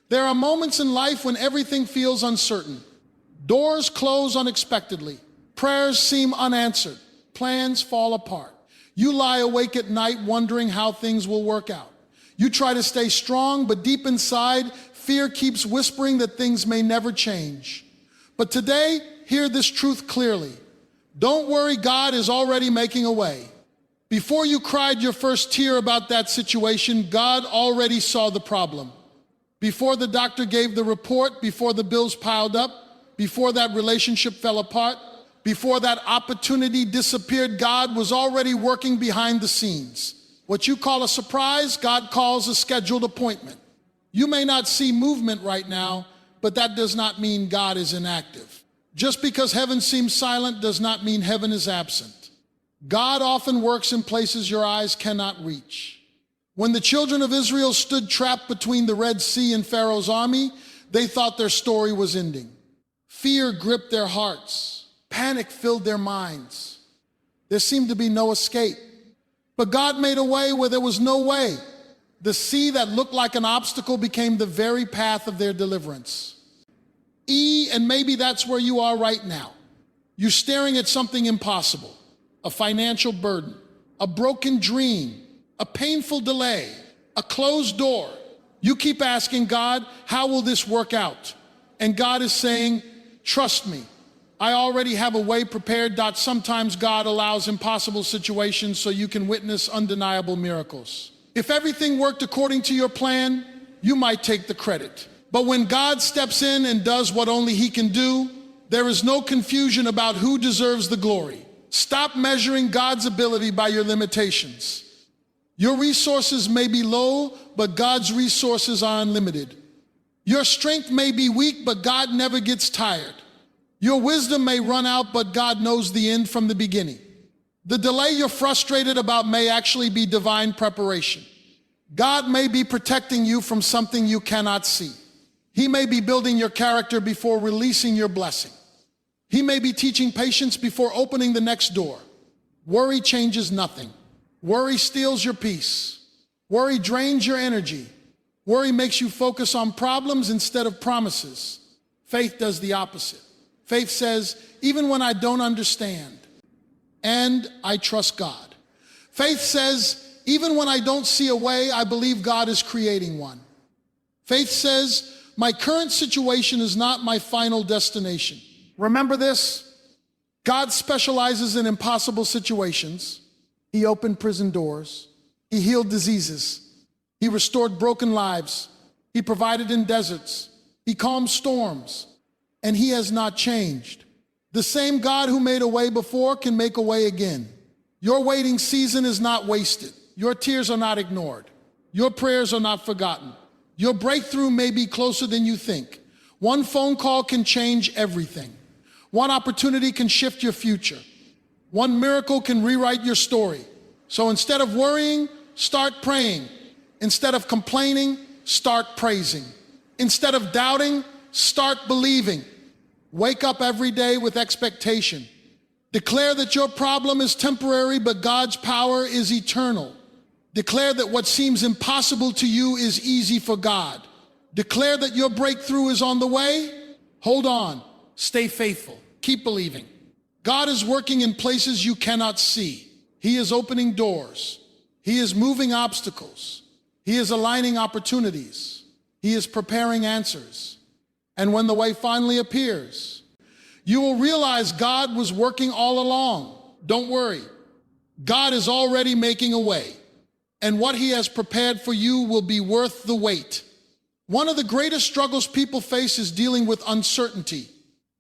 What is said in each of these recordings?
There are moments in life when everything feels uncertain. Doors close unexpectedly. Prayers seem unanswered. Plans fall apart. You lie awake at night wondering how things will work out. You try to stay strong, but deep inside, fear keeps whispering that things may never change. But today, hear this truth clearly. Don't worry, God is already making a way. Before you cried your first tear about that situation, God already saw the problem. Before the doctor gave the report, before the bills piled up, before that relationship fell apart, before that opportunity disappeared, God was already working behind the scenes. What you call a surprise, God calls a scheduled appointment. You may not see movement right now, but that does not mean God is inactive. Just because heaven seems silent does not mean heaven is absent. God often works in places your eyes cannot reach. When the children of Israel stood trapped between the Red Sea and Pharaoh's army, they thought their story was ending. Fear gripped their hearts. Panic filled their minds. There seemed to be no escape. But God made a way where there was no way. The sea that looked like an obstacle became the very path of their deliverance. And maybe that's where you are right now. You're staring at something impossible, a financial burden, a broken dream, a painful delay, a closed door. You keep asking God, how will this work out? And God is saying, trust me. I already have a way prepared. Sometimes God allows impossible situations so you can witness undeniable miracles. If everything worked according to your plan, you might take the credit. But when God steps in and does what only He can do, there is no confusion about who deserves the glory. Stop measuring God's ability by your limitations. Your resources may be low, but God's resources are unlimited. Your strength may be weak, but God never gets tired. Your wisdom may run out, but God knows the end from the beginning. The delay you're frustrated about may actually be divine preparation. God may be protecting you from something you cannot see. He may be building your character before releasing your blessing. He may be teaching patience before opening the next door. Worry changes nothing. Worry steals your peace. Worry drains your energy. Worry makes you focus on problems instead of promises. Faith does the opposite. Faith says, even when I don't understand, and I trust God. Faith says, even when I don't see a way, I believe God is creating one. Faith says, my current situation is not my final destination. Remember this? God specializes in impossible situations. He opened prison doors. He healed diseases. He restored broken lives. He provided in deserts. He calmed storms. And He has not changed. The same God who made a way before can make a way again. Your waiting season is not wasted. Your tears are not ignored. Your prayers are not forgotten. Your breakthrough may be closer than you think. One phone call can change everything. One opportunity can shift your future. One miracle can rewrite your story. So instead of worrying, start praying. Instead of complaining, start praising. Instead of doubting, start believing. Wake up every day with expectation. Declare that your problem is temporary, but God's power is eternal. Declare that what seems impossible to you is easy for God. Declare that your breakthrough is on the way. Hold on. Stay faithful. Keep believing. God is working in places you cannot see. He is opening doors. He is moving obstacles. He is aligning opportunities. He is preparing answers. And when the way finally appears, you will realize God was working all along. Don't worry. God is already making a way. And what He has prepared for you will be worth the wait. One of the greatest struggles people face is dealing with uncertainty.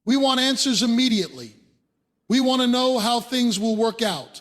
We want answers immediately. We want to know how things will work out,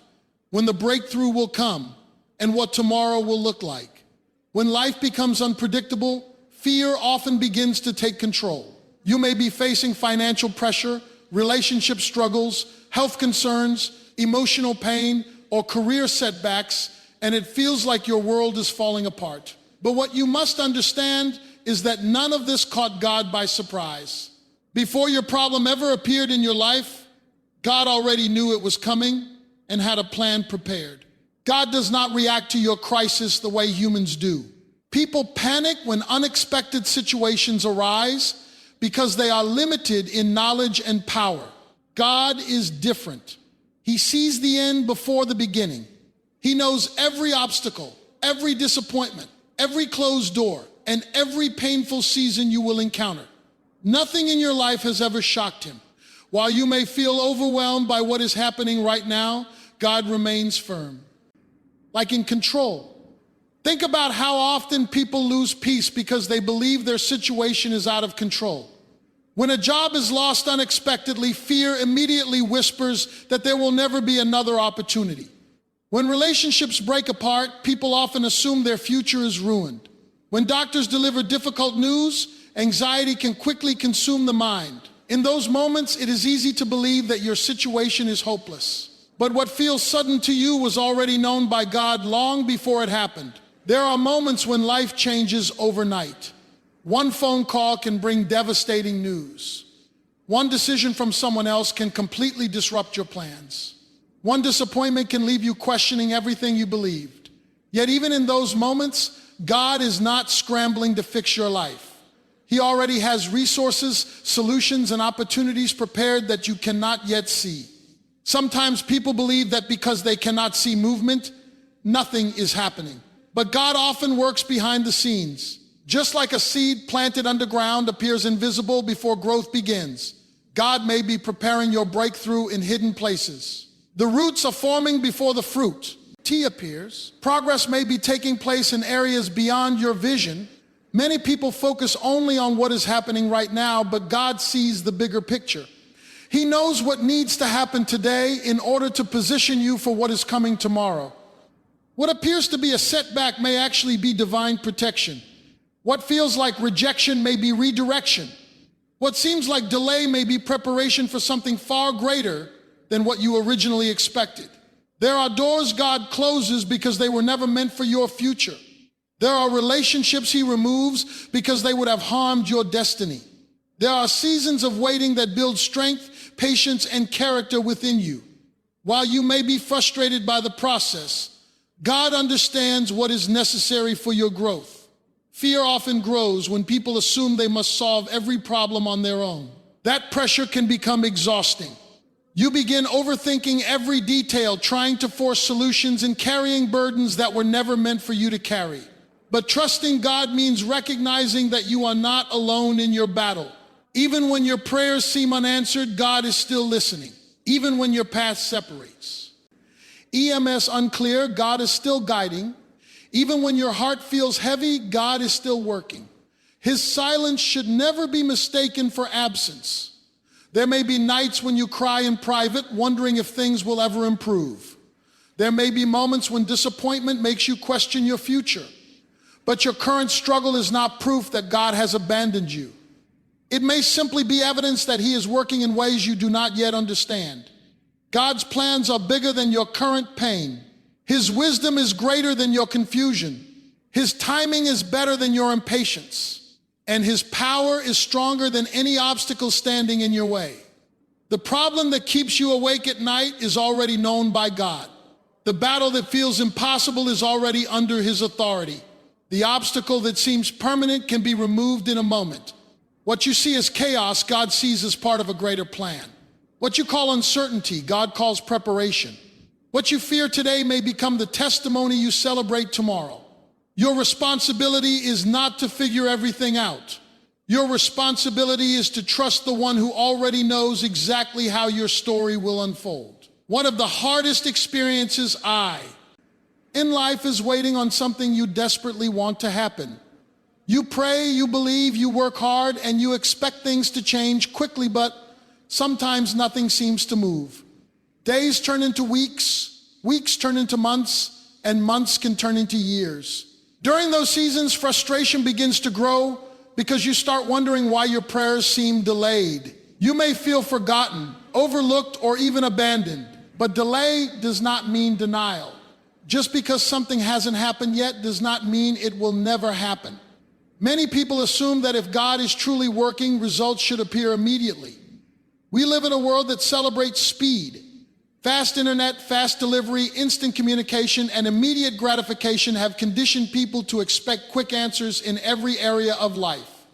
when the breakthrough will come, and what tomorrow will look like. When life becomes unpredictable, fear often begins to take control. You may be facing financial pressure, relationship struggles, health concerns, emotional pain, or career setbacks, and it feels like your world is falling apart. But what you must understand is that none of this caught God by surprise. Before your problem ever appeared in your life, God already knew it was coming and had a plan prepared. God does not react to your crisis the way humans do. People panic when unexpected situations arise because they are limited in knowledge and power. God is different. He sees the end before the beginning. He knows every obstacle, every disappointment, every closed door, and every painful season you will encounter. Nothing in your life has ever shocked him. While you may feel overwhelmed by what is happening right now, God remains firm, like in control. Think about how often people lose peace because they believe their situation is out of control. When a job is lost unexpectedly, fear immediately whispers that there will never be another opportunity. When relationships break apart, people often assume their future is ruined. When doctors deliver difficult news, anxiety can quickly consume the mind. In those moments, it is easy to believe that your situation is hopeless. But what feels sudden to you was already known by God long before it happened. There are moments when life changes overnight. One phone call can bring devastating news. One decision from someone else can completely disrupt your plans. One disappointment can leave you questioning everything you believed. Yet even in those moments, God is not scrambling to fix your life. He already has resources, solutions, and opportunities prepared that you cannot yet see. Sometimes people believe that because they cannot see movement, nothing is happening. But God often works behind the scenes. Just like a seed planted underground appears invisible before growth begins, God may be preparing your breakthrough in hidden places. The roots are forming before the fruit. Tea appears. Progress may be taking place in areas beyond your vision. Many people focus only on what is happening right now, but God sees the bigger picture. He knows what needs to happen today in order to position you for what is coming tomorrow. What appears to be a setback may actually be divine protection. What feels like rejection may be redirection. What seems like delay may be preparation for something far greater than what you originally expected. There are doors God closes because they were never meant for your future. There are relationships He removes because they would have harmed your destiny. There are seasons of waiting that build strength, patience, and character within you. While you may be frustrated by the process, God understands what is necessary for your growth. Fear often grows when people assume they must solve every problem on their own. That pressure can become exhausting. You begin overthinking every detail, trying to force solutions and carrying burdens that were never meant for you to carry. But trusting God means recognizing that you are not alone in your battle. Even when your prayers seem unanswered, God is still listening. Even when your path separates. EMS unclear, God is still guiding. Even when your heart feels heavy, God is still working. His silence should never be mistaken for absence. There may be nights when you cry in private, wondering if things will ever improve. There may be moments when disappointment makes you question your future. But your current struggle is not proof that God has abandoned you. It may simply be evidence that He is working in ways you do not yet understand. God's plans are bigger than your current pain. His wisdom is greater than your confusion. His timing is better than your impatience. And His power is stronger than any obstacle standing in your way. The problem that keeps you awake at night is already known by God. The battle that feels impossible is already under His authority. The obstacle that seems permanent can be removed in a moment. What you see as chaos, God sees as part of a greater plan. What you call uncertainty, God calls preparation. What you fear today may become the testimony you celebrate tomorrow. Your responsibility is not to figure everything out. Your responsibility is to trust the one who already knows exactly how your story will unfold. One of the hardest experiences in life is waiting on something you desperately want to happen. You pray, you believe, you work hard, and you expect things to change quickly, but sometimes nothing seems to move. Days turn into weeks, weeks turn into months, and months can turn into years. During those seasons, frustration begins to grow because you start wondering why your prayers seem delayed. You may feel forgotten, overlooked, or even abandoned, but delay does not mean denial. Just because something hasn't happened yet does not mean it will never happen. Many people assume that if God is truly working, results should appear immediately. We live in a world that celebrates speed. Fast internet, fast delivery, instant communication, and immediate gratification have conditioned people to expect quick answers in every area of life.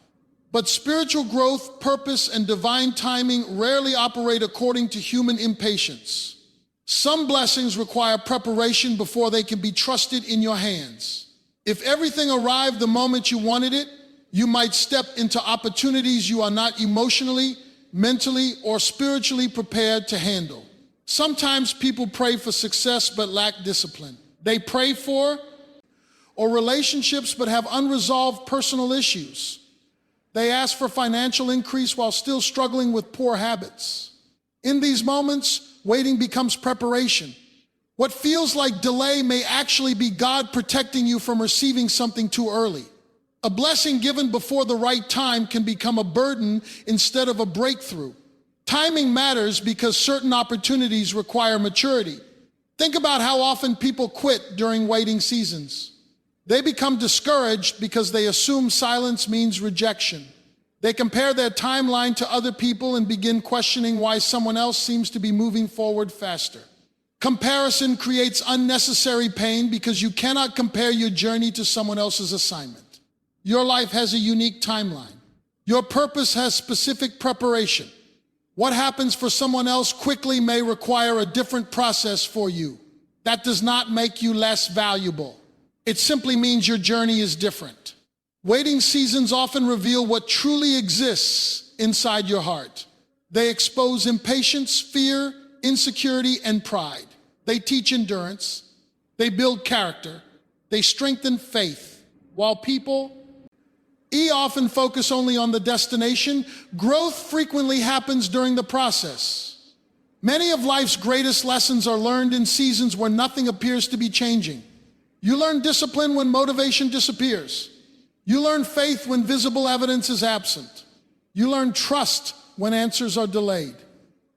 But spiritual growth, purpose, and divine timing rarely operate according to human impatience. Some blessings require preparation before they can be trusted in your hands. If everything arrived the moment you wanted it, you might step into opportunities you are not emotionally, mentally, or spiritually prepared to handle. Sometimes people pray for success but lack discipline. They pray for relationships but have unresolved personal issues. They ask for financial increase while still struggling with poor habits. In these moments, waiting becomes preparation. What feels like delay may actually be God protecting you from receiving something too early. A blessing given before the right time can become a burden instead of a breakthrough. Timing matters because certain opportunities require maturity. Think about how often people quit during waiting seasons. They become discouraged because they assume silence means rejection. They compare their timeline to other people and begin questioning why someone else seems to be moving forward faster. Comparison creates unnecessary pain because you cannot compare your journey to someone else's assignment. Your life has a unique timeline. Your purpose has specific preparation. What happens for someone else quickly may require a different process for you. That does not make you less valuable. It simply means your journey is different. Waiting seasons often reveal what truly exists inside your heart. They expose impatience, fear, insecurity, and pride. They teach endurance. They build character. They strengthen faith. While people often focus only on the destination, growth frequently happens during the process. Many of life's greatest lessons are learned in seasons where nothing appears to be changing. You learn discipline when motivation disappears. You learn faith when visible evidence is absent. You learn trust when answers are delayed.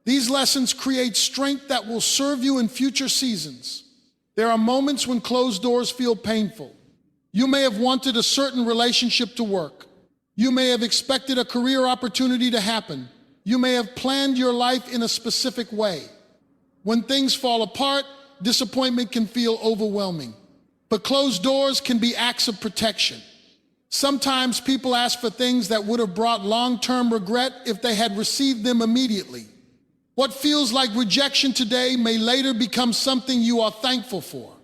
These lessons create strength that will serve you in future seasons. There are moments when closed doors feel painful. You may have wanted a certain relationship to work. You may have expected a career opportunity to happen. You may have planned your life in a specific way. When things fall apart, disappointment can feel overwhelming. But closed doors can be acts of protection. Sometimes people ask for things that would have brought long-term regret if they had received them immediately. What feels like rejection today may later become something you are thankful for.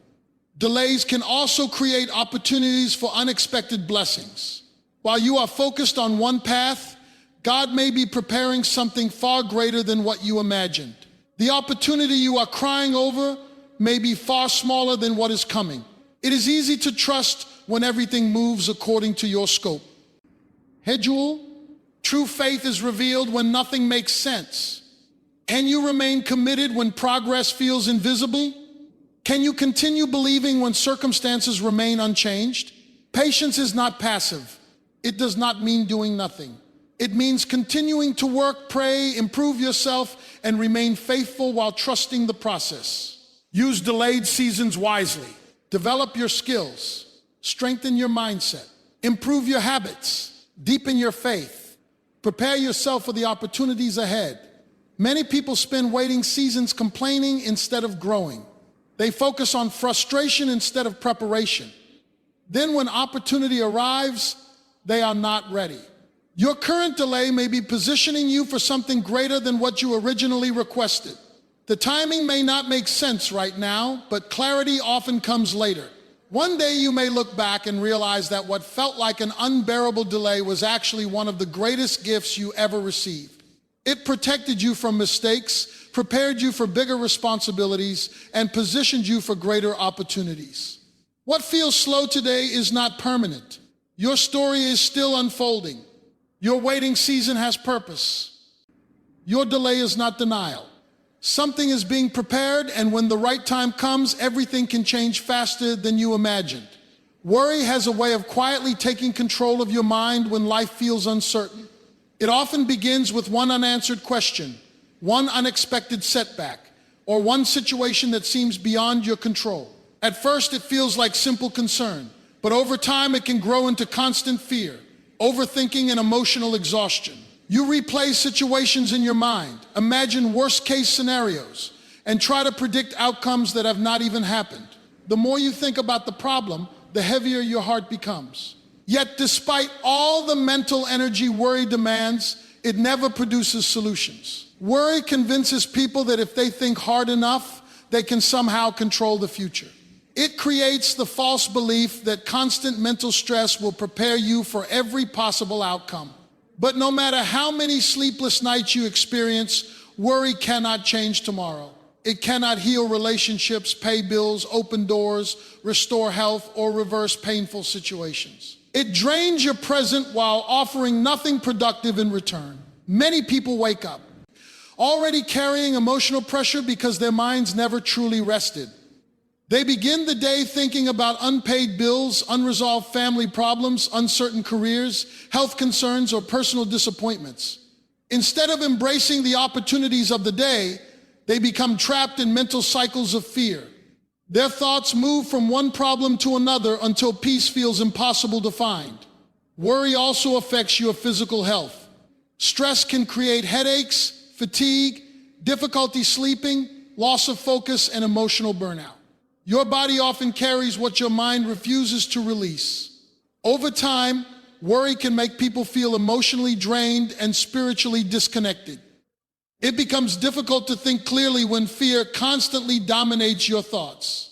Delays can also create opportunities for unexpected blessings. While you are focused on one path, God may be preparing something far greater than what you imagined. The opportunity you are crying over may be far smaller than what is coming. It is easy to trust when everything moves according to your scope. Hedgul, true faith is revealed when nothing makes sense. Can you remain committed when progress feels invisible? Can you continue believing when circumstances remain unchanged? Patience is not passive. It does not mean doing nothing. It means continuing to work, pray, improve yourself, and remain faithful while trusting the process. Use delayed seasons wisely. Develop your skills. Strengthen your mindset. Improve your habits. Deepen your faith. Prepare yourself for the opportunities ahead. Many people spend waiting seasons complaining instead of growing. They focus on frustration instead of preparation. Then when opportunity arrives, they are not ready. Your current delay may be positioning you for something greater than what you originally requested. The timing may not make sense right now, but clarity often comes later. One day you may look back and realize that what felt like an unbearable delay was actually one of the greatest gifts you ever received. It protected you from mistakes, prepared you for bigger responsibilities, and positioned you for greater opportunities. What feels slow today is not permanent. Your story is still unfolding. Your waiting season has purpose. Your delay is not denial. Something is being prepared, and when the right time comes, everything can change faster than you imagined. Worry has a way of quietly taking control of your mind when life feels uncertain. It often begins with one unanswered question, one unexpected setback, or one situation that seems beyond your control. At first, it feels like simple concern, but over time it can grow into constant fear, overthinking, and emotional exhaustion. You replay situations in your mind, imagine worst-case scenarios, and try to predict outcomes that have not even happened. The more you think about the problem, the heavier your heart becomes. Yet despite all the mental energy worry demands, it never produces solutions. Worry convinces people that if they think hard enough, they can somehow control the future. It creates the false belief that constant mental stress will prepare you for every possible outcome. But no matter how many sleepless nights you experience, worry cannot change tomorrow. It cannot heal relationships, pay bills, open doors, restore health, or reverse painful situations. It drains your present while offering nothing productive in return. Many people wake up already carrying emotional pressure because their minds never truly rested. They begin the day thinking about unpaid bills, unresolved family problems, uncertain careers, health concerns, or personal disappointments. Instead of embracing the opportunities of the day, they become trapped in mental cycles of fear. Their thoughts move from one problem to another until peace feels impossible to find. Worry also affects your physical health. Stress can create headaches, fatigue, difficulty sleeping, loss of focus, and emotional burnout. Your body often carries what your mind refuses to release. Over time, worry can make people feel emotionally drained and spiritually disconnected. It becomes difficult to think clearly when fear constantly dominates your thoughts.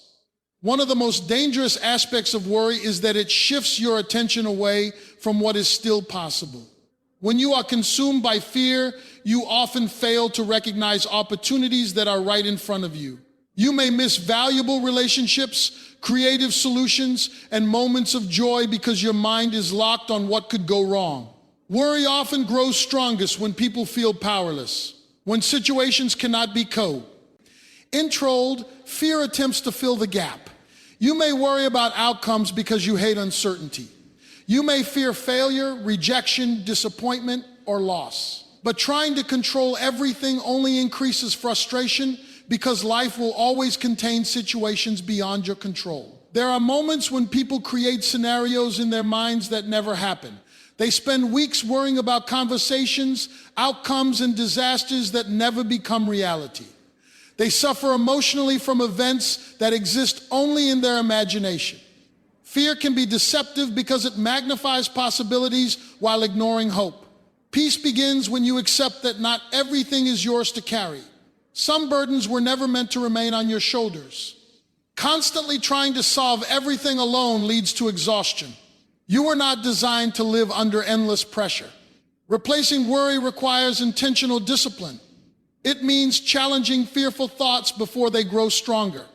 One of the most dangerous aspects of worry is that it shifts your attention away from what is still possible. When you are consumed by fear, you often fail to recognize opportunities that are right in front of you. You may miss valuable relationships, creative solutions, and moments of joy because your mind is locked on what could go wrong. Worry often grows strongest when people feel powerless, when situations cannot be controlled. Fear attempts to fill the gap. You may worry about outcomes because you hate uncertainty. You may fear failure, rejection, disappointment, or loss. But trying to control everything only increases frustration because life will always contain situations beyond your control. There are moments when people create scenarios in their minds that never happen. They spend weeks worrying about conversations, outcomes, and disasters that never become reality. They suffer emotionally from events that exist only in their imagination. Fear can be deceptive because it magnifies possibilities while ignoring hope. Peace begins when you accept that not everything is yours to carry. Some burdens were never meant to remain on your shoulders. Constantly trying to solve everything alone leads to exhaustion. You were not designed to live under endless pressure. Replacing worry requires intentional discipline. It means challenging fearful thoughts before they grow stronger.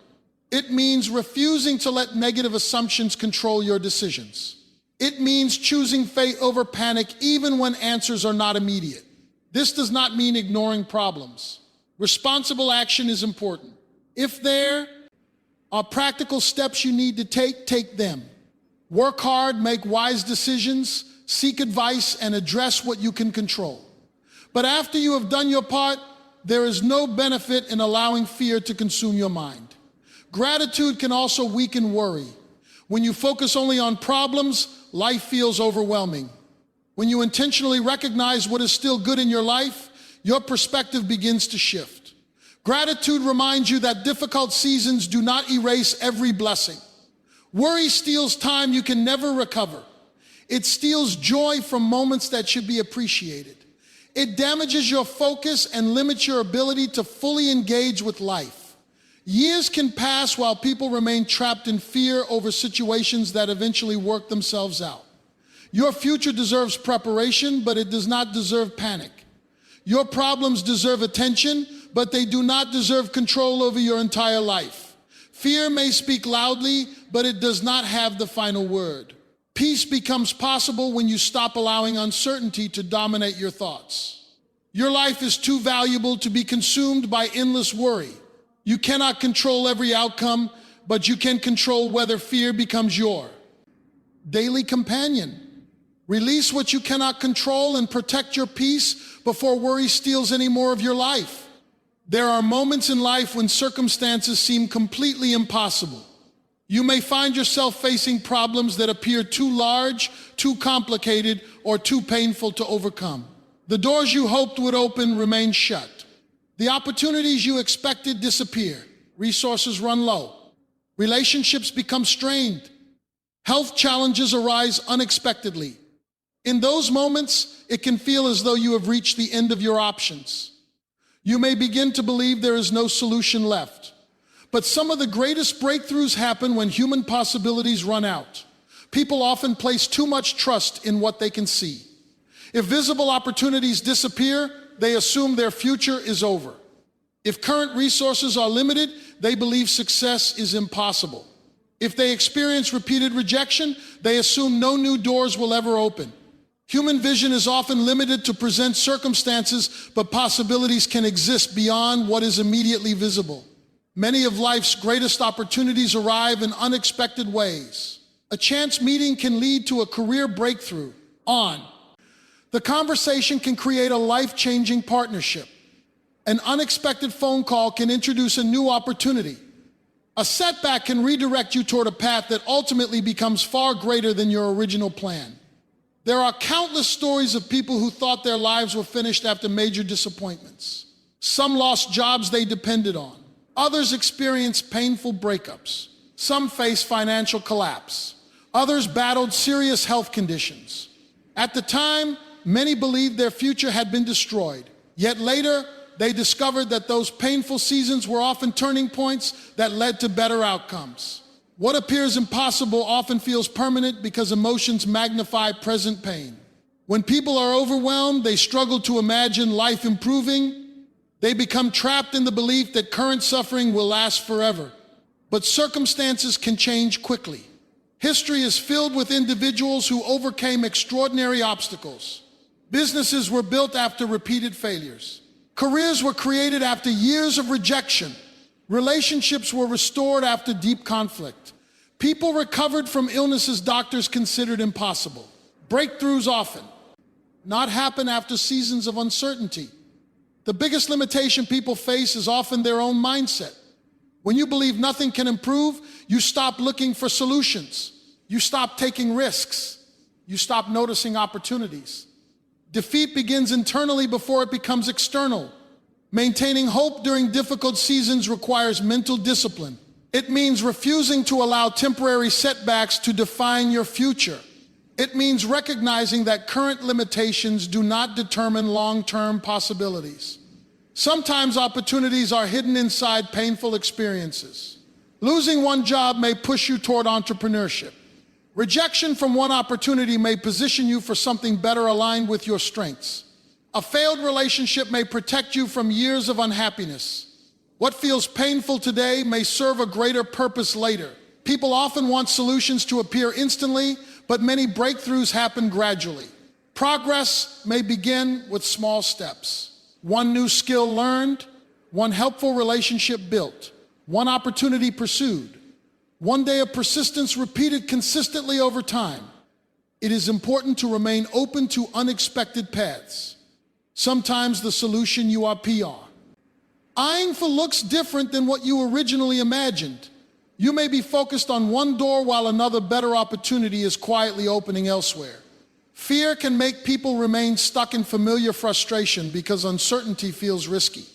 It means refusing to let negative assumptions control your decisions. It means choosing faith over panic even when answers are not immediate. This does not mean ignoring problems. Responsible action is important. If there are practical steps you need to take them. Work hard, make wise decisions, seek advice, and address what you can control. But after you have done your part, there is no benefit in allowing fear to consume your mind. Gratitude can also weaken worry. When you focus only on problems, life feels overwhelming. When you intentionally recognize what is still good in your life, your perspective begins to shift. Gratitude reminds you that difficult seasons do not erase every blessing. Worry steals time you can never recover. It steals joy from moments that should be appreciated. It damages your focus and limits your ability to fully engage with life. Years can pass while people remain trapped in fear over situations that eventually work themselves out. Your future deserves preparation, but it does not deserve panic. Your problems deserve attention, but they do not deserve control over your entire life. Fear may speak loudly, but it does not have the final word. Peace becomes possible when you stop allowing uncertainty to dominate your thoughts. Your life is too valuable to be consumed by endless worry. You cannot control every outcome, but you can control whether fear becomes your daily companion. Release what you cannot control and protect your peace before worry steals any more of your life. There are moments in life when circumstances seem completely impossible. You may find yourself facing problems that appear too large, too complicated, or too painful to overcome. The doors you hoped would open remain shut. The opportunities you expected disappear. Resources run low. Relationships become strained. Health challenges arise unexpectedly. In those moments, it can feel as though you have reached the end of your options. You may begin to believe there is no solution left. But some of the greatest breakthroughs happen when human possibilities run out. People often place too much trust in what they can see. If visible opportunities disappear, they assume their future is over. If current resources are limited, they believe success is impossible. If they experience repeated rejection, they assume no new doors will ever open. Human vision is often limited to present circumstances, but possibilities can exist beyond what is immediately visible. Many of life's greatest opportunities arrive in unexpected ways. A chance meeting can lead to a career breakthrough. The conversation can create a life-changing partnership. An unexpected phone call can introduce a new opportunity. A setback can redirect you toward a path that ultimately becomes far greater than your original plan. There are countless stories of people who thought their lives were finished after major disappointments. Some lost jobs they depended on. Others experienced painful breakups. Some faced financial collapse. Others battled serious health conditions. At the time, many believed their future had been destroyed. Yet later, they discovered that those painful seasons were often turning points that led to better outcomes. What appears impossible often feels permanent because emotions magnify present pain. When people are overwhelmed, they struggle to imagine life improving. They become trapped in the belief that current suffering will last forever. But circumstances can change quickly. History is filled with individuals who overcame extraordinary obstacles. Businesses were built after repeated failures. Careers were created after years of rejection. Relationships were restored after deep conflict. People recovered from illnesses doctors considered impossible. Breakthroughs often not happen after seasons of uncertainty. The biggest limitation people face is often their own mindset. When you believe nothing can improve, you stop looking for solutions. You stop taking risks. You stop noticing opportunities. Defeat begins internally before it becomes external. Maintaining hope during difficult seasons requires mental discipline. It means refusing to allow temporary setbacks to define your future. It means recognizing that current limitations do not determine long-term possibilities. Sometimes opportunities are hidden inside painful experiences. Losing one job may push you toward entrepreneurship. Rejection from one opportunity may position you for something better aligned with your strengths. A failed relationship may protect you from years of unhappiness. What feels painful today may serve a greater purpose later. People often want solutions to appear instantly, but many breakthroughs happen gradually. Progress may begin with small steps. One new skill learned, one helpful relationship built, one opportunity pursued, one day of persistence repeated consistently over time. It is important to remain open to unexpected paths. Sometimes the solution you are PR. Eyeing for looks different than what you originally imagined. You may be focused on one door while another better opportunity is quietly opening elsewhere. Fear can make people remain stuck in familiar frustration because uncertainty feels risky.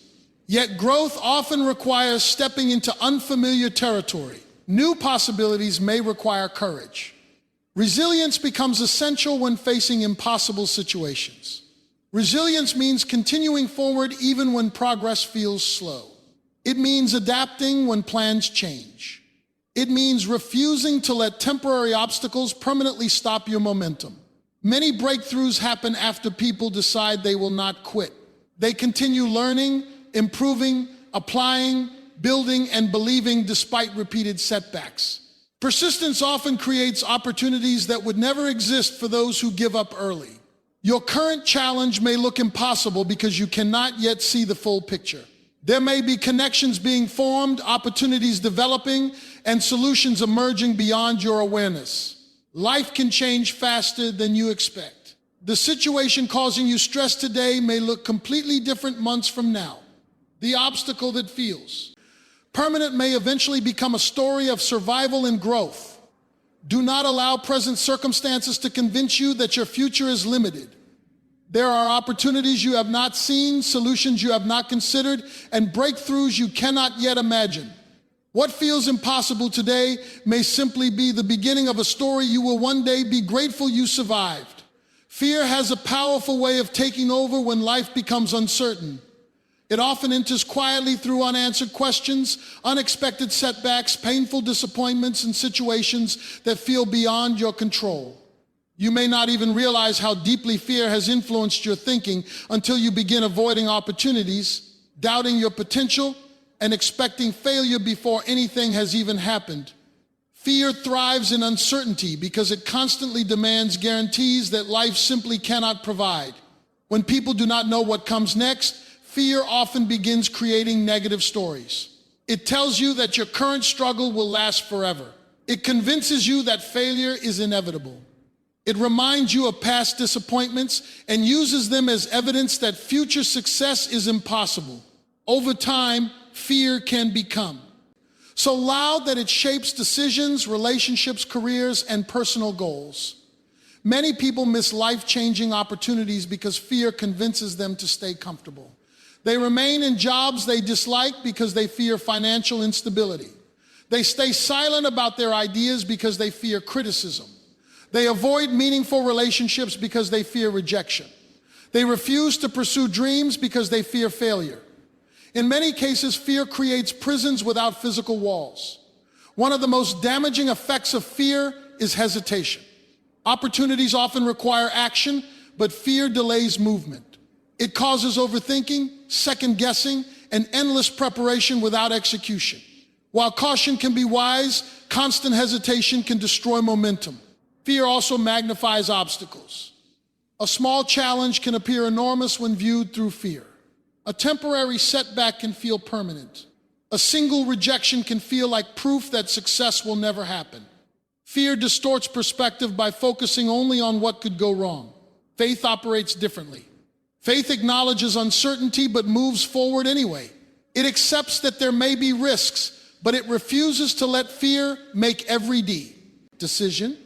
Yet growth often requires stepping into unfamiliar territory. New possibilities may require courage. Resilience becomes essential when facing impossible situations. Resilience means continuing forward even when progress feels slow. It means adapting when plans change. It means refusing to let temporary obstacles permanently stop your momentum. Many breakthroughs happen after people decide they will not quit. They continue learning, improving, applying, building, and believing despite repeated setbacks. Persistence often creates opportunities that would never exist for those who give up early. Your current challenge may look impossible because you cannot yet see the full picture. There may be connections being formed, opportunities developing, and solutions emerging beyond your awareness. Life can change faster than you expect. The situation causing you stress today may look completely different months from now. The obstacle that feels permanent may eventually become a story of survival and growth. Do not allow present circumstances to convince you that your future is limited. There are opportunities you have not seen, solutions you have not considered, and breakthroughs you cannot yet imagine. What feels impossible today may simply be the beginning of a story you will one day be grateful you survived. Fear has a powerful way of taking over when life becomes uncertain. It often enters quietly through unanswered questions, unexpected setbacks, painful disappointments, and situations that feel beyond your control. You may not even realize how deeply fear has influenced your thinking until you begin avoiding opportunities, doubting your potential, and expecting failure before anything has even happened. Fear thrives in uncertainty because it constantly demands guarantees that life simply cannot provide. When people do not know what comes next, fear often begins creating negative stories. It tells you that your current struggle will last forever. It convinces you that failure is inevitable. It reminds you of past disappointments and uses them as evidence that future success is impossible. Over time, fear can become so loud that it shapes decisions, relationships, careers, and personal goals. Many people miss life-changing opportunities because fear convinces them to stay comfortable. They remain in jobs they dislike because they fear financial instability. They stay silent about their ideas because they fear criticism. They avoid meaningful relationships because they fear rejection. They refuse to pursue dreams because they fear failure. In many cases, fear creates prisons without physical walls. One of the most damaging effects of fear is hesitation. Opportunities often require action, but fear delays movement. It causes overthinking, second-guessing, and endless preparation without execution. While caution can be wise, constant hesitation can destroy momentum. Fear also magnifies obstacles. A small challenge can appear enormous when viewed through fear. A temporary setback can feel permanent. A single rejection can feel like proof that success will never happen. Fear distorts perspective by focusing only on what could go wrong. Faith operates differently. Faith acknowledges uncertainty but moves forward anyway. It accepts that there may be risks, but it refuses to let fear make every decision.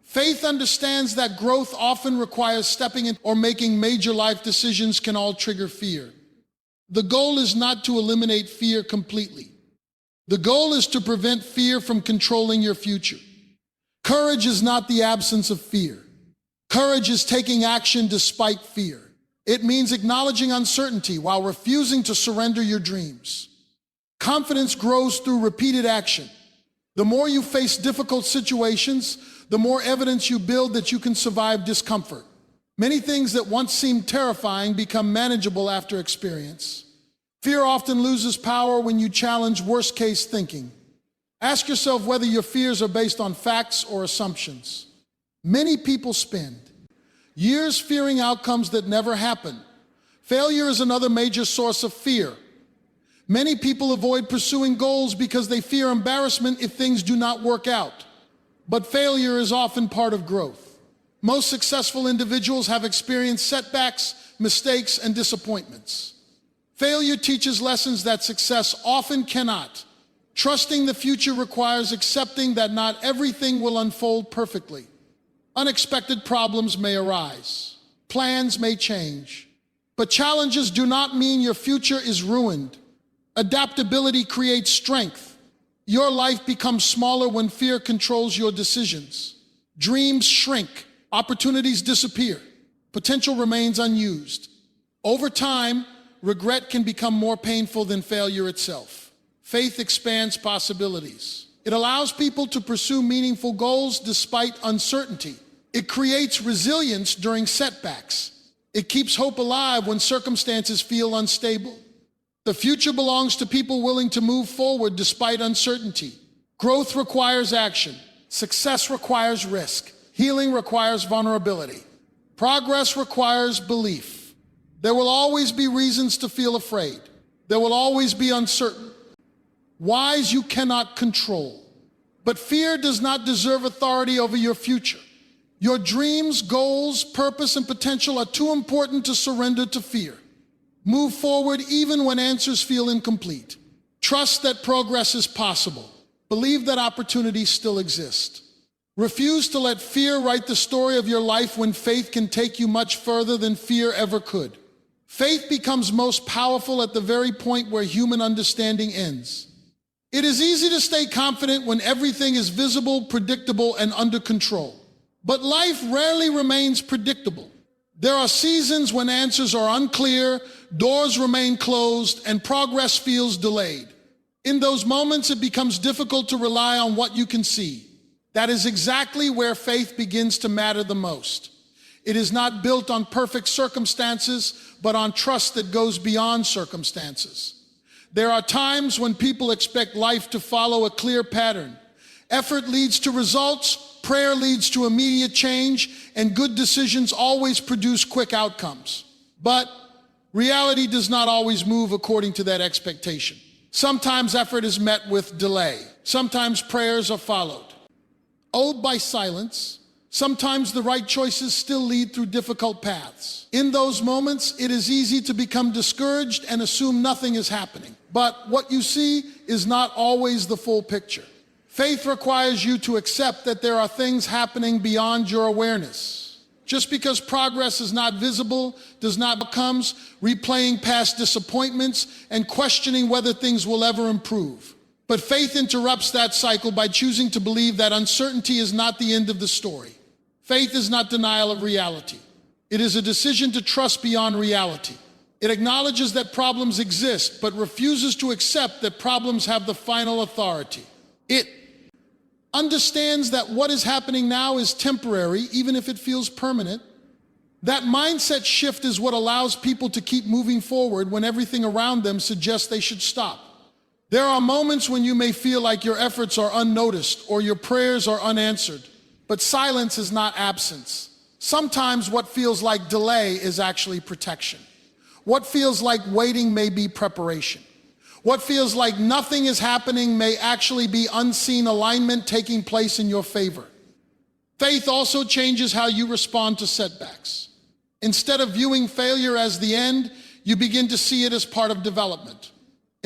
Faith understands that growth often requires stepping in or making major life decisions can all trigger fear. The goal is not to eliminate fear completely. The goal is to prevent fear from controlling your future. Courage is not the absence of fear. Courage is taking action despite fear. It means acknowledging uncertainty while refusing to surrender your dreams. Confidence grows through repeated action. The more you face difficult situations, the more evidence you build that you can survive discomfort. Many things that once seemed terrifying become manageable after experience. Fear often loses power when you challenge worst-case thinking. Ask yourself whether your fears are based on facts or assumptions. Many people spend years fearing outcomes that never happen. Failure is another major source of fear. Many people avoid pursuing goals because they fear embarrassment if things do not work out. But failure is often part of growth. Most successful individuals have experienced setbacks, mistakes, and disappointments. Failure teaches lessons that success often cannot. Trusting the future requires accepting that not everything will unfold perfectly. Unexpected problems may arise. Plans may change. But challenges do not mean your future is ruined. Adaptability creates strength. Your life becomes smaller when fear controls your decisions. Dreams shrink. Opportunities disappear. Potential remains unused. Over time, regret can become more painful than failure itself. Faith expands possibilities. It allows people to pursue meaningful goals despite uncertainty. It creates resilience during setbacks. It keeps hope alive when circumstances feel unstable. The future belongs to people willing to move forward despite uncertainty. Growth requires action. Success requires risk. Healing requires vulnerability. Progress requires belief. There will always be reasons to feel afraid. There will always be uncertain. Whys you cannot control. But fear does not deserve authority over your future. Your dreams, goals, purpose, and potential are too important to surrender to fear. Move forward even when answers feel incomplete. Trust that progress is possible. Believe that opportunities still exist. Refuse to let fear write the story of your life when faith can take you much further than fear ever could. Faith becomes most powerful at the very point where human understanding ends. It is easy to stay confident when everything is visible, predictable, and under control. But life rarely remains predictable. There are seasons when answers are unclear, doors remain closed, and progress feels delayed. In those moments, it becomes difficult to rely on what you can see. That is exactly where faith begins to matter the most. It is not built on perfect circumstances, but on trust that goes beyond circumstances. There are times when people expect life to follow a clear pattern. Effort leads to results, prayer leads to immediate change, and good decisions always produce quick outcomes. But reality does not always move according to that expectation. Sometimes effort is met with delay. Sometimes prayers are followed. Owed by silence, sometimes the right choices still lead through difficult paths. In those moments, it is easy to become discouraged and assume nothing is happening. But what you see is not always the full picture. Faith requires you to accept that there are things happening beyond your awareness. Just because progress is not visible does not become replaying past disappointments and questioning whether things will ever improve. But faith interrupts that cycle by choosing to believe that uncertainty is not the end of the story. Faith is not denial of reality. It is a decision to trust beyond reality. It acknowledges that problems exist, but refuses to accept that problems have the final authority. It understands that what is happening now is temporary, even if it feels permanent. That mindset shift is what allows people to keep moving forward when everything around them suggests they should stop. There are moments when you may feel like your efforts are unnoticed or your prayers are unanswered, but silence is not absence. Sometimes what feels like delay is actually protection. What feels like waiting may be preparation. What feels like nothing is happening may actually be unseen alignment taking place in your favor. Faith also changes how you respond to setbacks. Instead of viewing failure as the end, you begin to see it as part of development.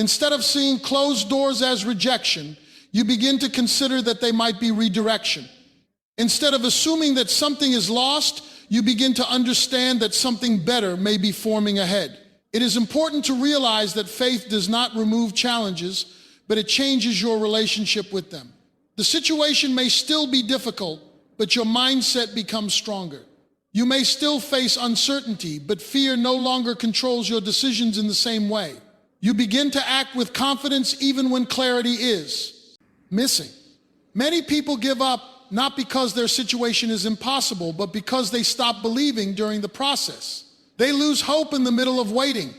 Instead of seeing closed doors as rejection, you begin to consider that they might be redirection. Instead of assuming that something is lost, you begin to understand that something better may be forming ahead. It is important to realize that faith does not remove challenges, but it changes your relationship with them. The situation may still be difficult, but your mindset becomes stronger. You may still face uncertainty, but fear no longer controls your decisions in the same way. You begin to act with confidence even when clarity is missing. Many people give up not because their situation is impossible, but because they stop believing during the process. They lose hope in the middle of waiting.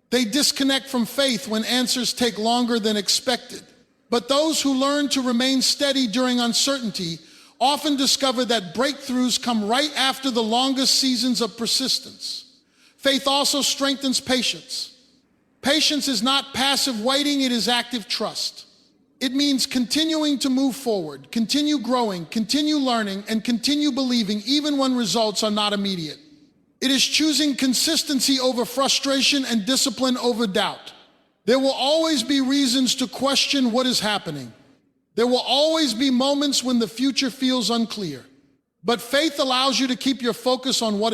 They disconnect from faith when answers take longer than expected. But those who learn to remain steady during uncertainty often discover that breakthroughs come right after the longest seasons of persistence. Faith also strengthens patience. Patience is not passive waiting, it is active trust. It means continuing to move forward, continue growing, continue learning, and continue believing even when results are not immediate. It is choosing consistency over frustration and discipline over doubt. There will always be reasons to question what is happening. There will always be moments when the future feels unclear. But faith allows you to keep your focus on what is